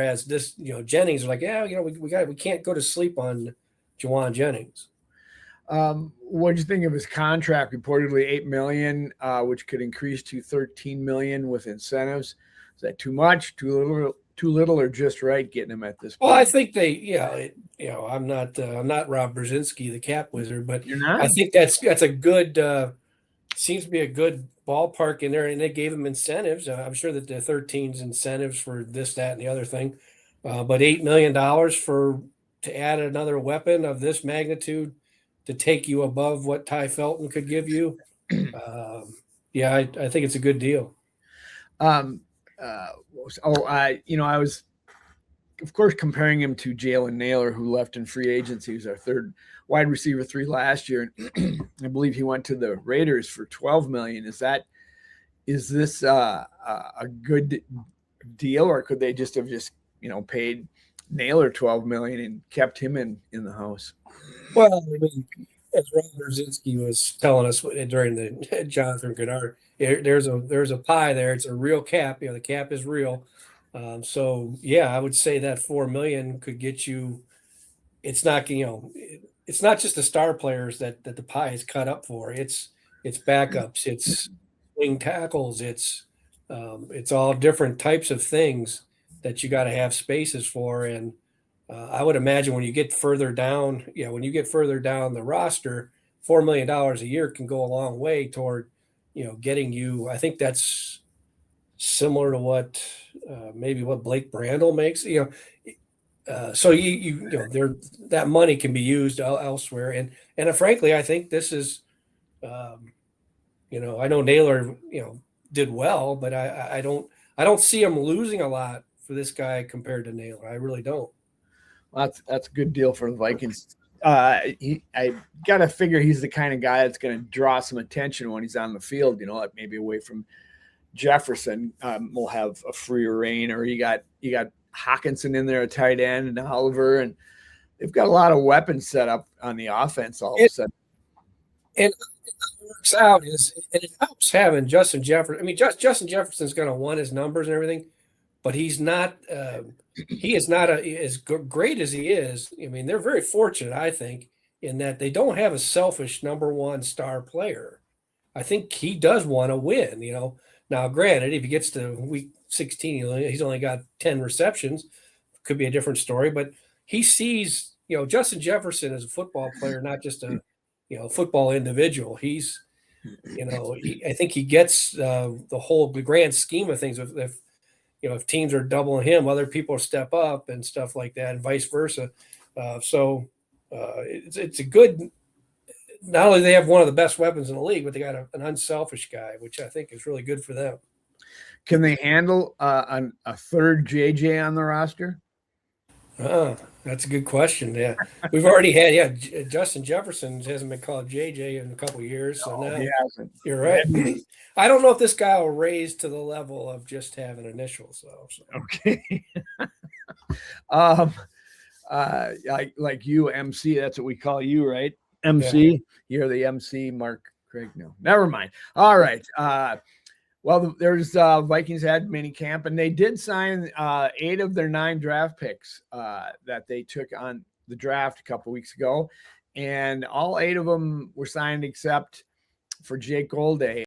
whereas this, Jennings are like, yeah, we can't go to sleep on Jauan Jennings. What do you think of his contract? Reportedly $8 million, which could increase to $13 million with incentives. Is that too much, too little, or just right getting him at this point? Well, I think I'm not Rob Brzezinski, the cap wizard, but You're not? I think that's a good, seems to be a good ballpark in there, and they gave him incentives. I'm sure that the 13's incentives for this, that, and the other thing, but $8 million to add another weapon of this magnitude to take you above what Ty Felton could give you. Yeah, I think it's a good deal. I was, of course, comparing him to Jalen Nailor, who left in free agency. He was our third wide receiver 3 last year. I believe he went to the Raiders for $12 million. Is this a good deal, or could they just have paid Nailor $12 million and kept him in the house? Well, I mean, as Rob Brzezinski was telling us during the Jonathan Goddard, there's a pie there. It's a real cap. The cap is real. So yeah, I would say that $4 million could get you. It's not it's not just the star players that the pie is cut up for. It's backups. It's wing tackles. It's all different types of things that you got to have spaces for. And I would imagine when you get further down, the roster, $4 million a year can go a long way toward, getting you. I think that's similar to what maybe what Blake Brandel makes. So that money can be used elsewhere. And frankly, I think this is, I know Nailor, did well, but I don't see him losing a lot for this guy compared to Nailor. I really don't. Well, that's a good deal for the Vikings. I got to figure he's the kind of guy that's going to draw some attention when he's on the field, maybe away from Jefferson. Will have a freer reign, or you got Hawkinson in there, a tight end, and Oliver, and they've got a lot of weapons set up on the offense all of a sudden. And it works out and it helps having Justin Jefferson. I mean, Justin Jefferson's going to want his numbers and everything, but he's not. He is not as great as he is. I mean, they're very fortunate, I think, in that they don't have a selfish number one star player. I think he does want to win. Now, granted, if he gets to week 16, he's only got 10 receptions. Could be a different story, but he sees, Justin Jefferson as a football player, not just a, football individual. He's, I think he gets the grand scheme of things. If teams are doubling him, other people step up and stuff like that, and vice versa. So it's a good. Not only do they have one of the best weapons in the league, but they got an unselfish guy, which I think is really good for them. Can they handle a third JJ on the roster? That's a good question. Yeah, we've already had. Justin Jefferson hasn't been called JJ in a couple of years, so now he hasn't. You're right. I don't know if this guy will raise to the level of just having initials, though. So. Okay. Like you, MC. That's what we call you, right? MC. Yeah. You're the MC. Mark Craig. No, never mind. All right. Well, there's Vikings had mini camp, and they did sign 8 of their 9 draft picks that they took on the draft a couple weeks ago, and all 8 of them were signed except for Jake Golday.